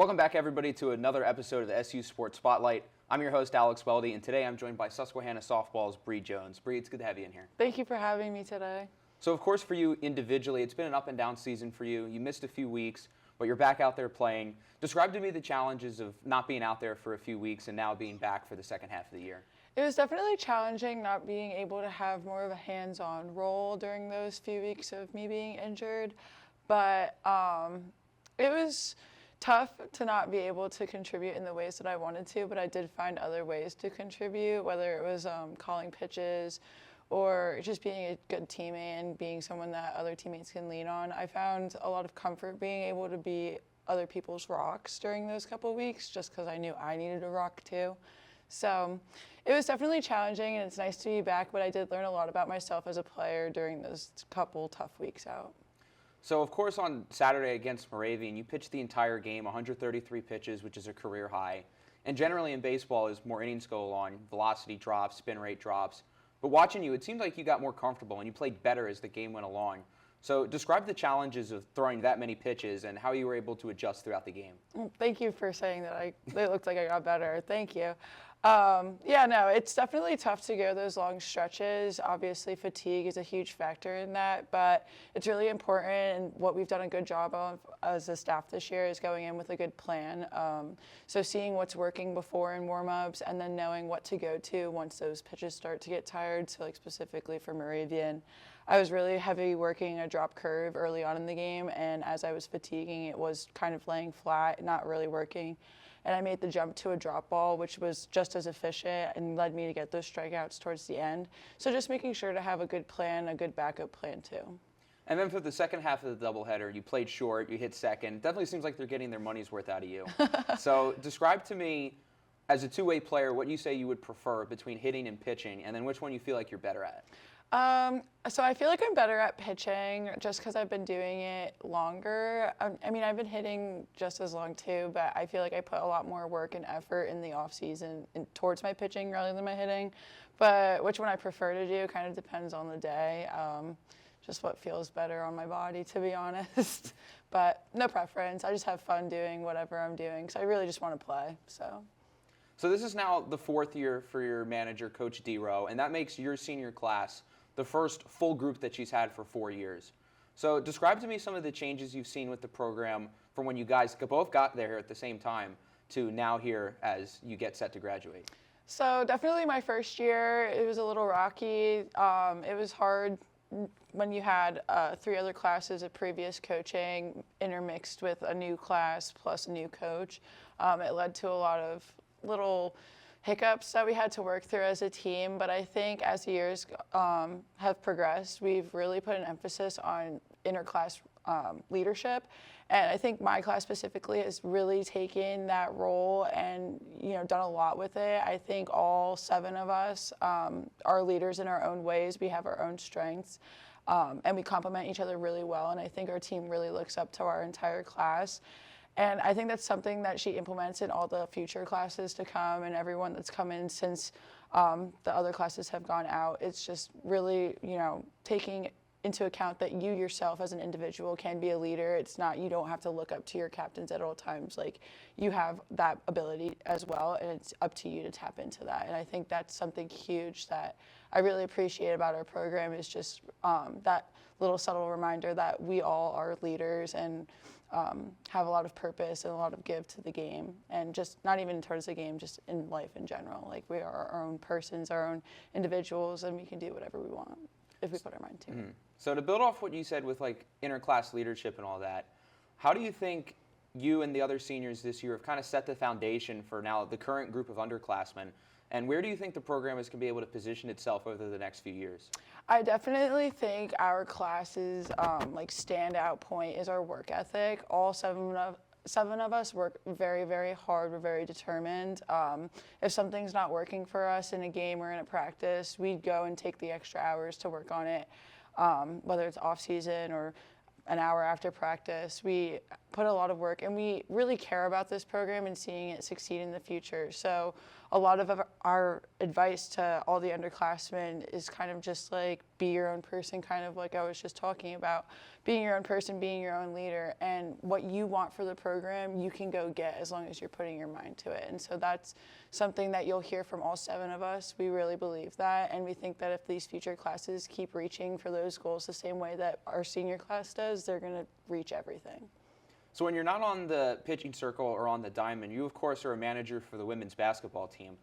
Welcome back, everybody, to another episode of the SU Sports Spotlight. I'm your host, Alex Welde, and today I'm joined by Susquehanna Softball's Brianna Jones. Bree, it's good to have you in here. Thank you for having me today. So, of course, for you individually, it's been an up and down season for you. You missed a few weeks, but you're back out there playing. Describe to me the challenges of not being out there for a few weeks and now being back for the second half of the year. It was definitely challenging not being able to have more of a hands-on role during those few weeks of me being injured, but it was tough to not be able to contribute in the ways that I wanted to, but I did find other ways to contribute, whether it was calling pitches or just being a good teammate and being someone that other teammates can lean on. I found a lot of comfort being able to be other people's rocks during those couple of weeks just because I knew I needed a rock too. So it was definitely challenging, and it's nice to be back, but I did learn a lot about myself as a player during those couple tough weeks out. So, of course, on Saturday against Moravian, you pitched the entire game, 133 pitches, which is a career high. And generally in baseball, as more innings go along, velocity drops, spin rate drops. But watching you, it seemed like you got more comfortable and you played better as the game went along. So describe the challenges of throwing that many pitches and how you were able to adjust throughout the game. Thank you for saying that. It looked like I got better. Thank you. It's definitely tough to go those long stretches. Obviously, fatigue is a huge factor in that, but it's really important, and what we've done a good job of as a staff this year is going in with a good plan. So seeing what's working before in warm-ups and then knowing what to go to once those pitches start to get tired. So like specifically for Moravian, I was really heavy working a drop curve early on in the game, and as I was fatiguing, it was kind of laying flat, not really working. And I made the jump to a drop ball, which was just as efficient and led me to get those strikeouts towards the end. So just making sure to have a good plan, a good backup plan too. And then for the second half of the doubleheader, you played short, you hit second. Definitely seems like they're getting their money's worth out of you. So describe to me, as a two-way player, what you say you would prefer between hitting and pitching, and then which one you feel like you're better at. So I feel like I'm better at pitching just because I've been doing it longer. I mean, I've been hitting just as long too, but I feel like I put a lot more work and effort in the off season towards my pitching rather than my hitting. But which one I prefer to do kind of depends on the day. Just what feels better on my body, to be honest. But no preference. I just have fun doing whatever I'm doing, so I really just want to play. So this is now the fourth year for your manager, Coach D-Row, and that makes your senior class the first full group that she's had for 4 years. So describe to me some of the changes you've seen with the program from when you guys both got there at the same time to now here as you get set to graduate. So definitely my first year, it was a little rocky. It was hard when you had 3 other classes of previous coaching intermixed with a new class plus a new coach. It led to a lot of little hiccups that we had to work through as a team, but I think as the years have progressed, we've really put an emphasis on interclass leadership, and I think my class specifically has really taken that role and done a lot with it. I think all 7 of us are leaders in our own ways. We have our own strengths, and we complement each other really well, and I think our team really looks up to our entire class. And I think that's something that she implements in all the future classes to come and everyone that's come in since the other classes have gone out. It's just really, taking into account that you yourself as an individual can be a leader. It's not, you don't have to look up to your captains at all times. Like, you have that ability as well, and it's up to you to tap into that. And I think that's something huge that I really appreciate about our program is just that little subtle reminder that we all are leaders and have a lot of purpose and a lot of give to the game, and just not even towards the game, just in life in general. Like, we are our own persons, our own individuals, and we can do whatever we want if we put our mind to it. So to build off what you said with like interclass leadership and all that, how do you think you and the other seniors this year have kind of set the foundation for now the current group of underclassmen? And where do you think the program is going to be able to position itself over the next few years? I definitely think our class's standout point is our work ethic. All seven of us work very, very hard. We're very determined. If something's not working for us in a game or in a practice, we go and take the extra hours to work on it, whether it's off season or an hour after practice. We put a lot of work, and we really care about this program and seeing it succeed in the future. So a lot of our advice to all the underclassmen is kind of just like be your own person, kind of like I was just talking about, being your own person, being your own leader, and what you want for the program, you can go get as long as you're putting your mind to it. And so that's something that you'll hear from all 7 of us. We really believe that, and we think that if these future classes keep reaching for those goals the same way that our senior class does, they're going to reach everything. So when you're not on the pitching circle or on the diamond, you of course are a manager for the women's basketball team.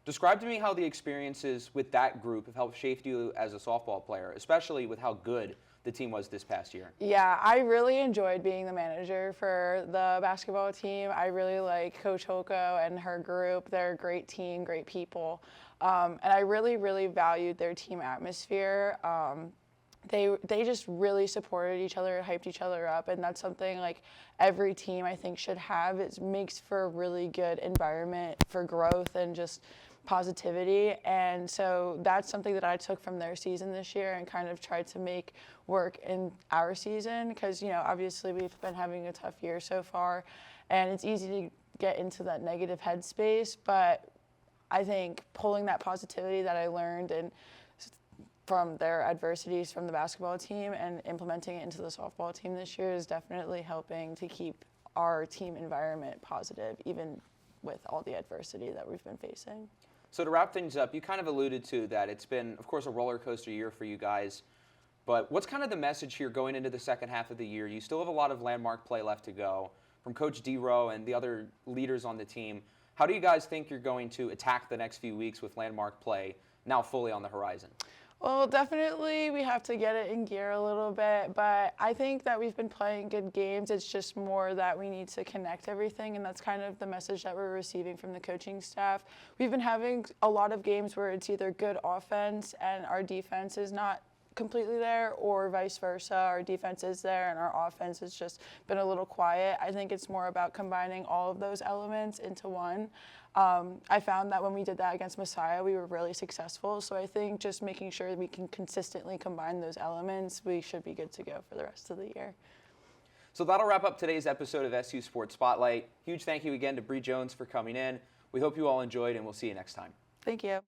Describe to me how the experiences with that group have helped shape you as a softball player, especially with how good the team was this past year. Yeah, I really enjoyed being the manager for the basketball team. I really like Coach Holko and her group. They're a great team, great people. And I really, really valued their team atmosphere. They just really supported each other, hyped each other up, and that's something like every team I think should have. It makes for a really good environment for growth and just positivity, and so that's something that I took from their season this year and kind of tried to make work in our season, because obviously we've been having a tough year so far and it's easy to get into that negative headspace, but I think pulling that positivity that I learned and from their adversities from the basketball team and implementing it into the softball team this year is definitely helping to keep our team environment positive, even with all the adversity that we've been facing. So to wrap things up, you kind of alluded to that it's been, of course, a roller coaster year for you guys, but what's kind of the message here going into the second half of the year? You still have a lot of landmark play left to go from Coach D-Rowe and the other leaders on the team. How do you guys think you're going to attack the next few weeks with landmark play now fully on the horizon? Well, definitely we have to get it in gear a little bit, but I think that we've been playing good games. It's just more that we need to connect everything, and that's kind of the message that we're receiving from the coaching staff. We've been having a lot of games where it's either good offense and our defense is not completely there, or vice versa. Our defense is there and our offense has just been a little quiet. I think it's more about combining all of those elements into one. I found that when we did that against Messiah, we were really successful. So I think just making sure that we can consistently combine those elements, we should be good to go for the rest of the year. So that'll wrap up today's episode of SU Sports Spotlight. Huge thank you again to Bree Jones for coming in. We hope you all enjoyed, and we'll see you next time. Thank you.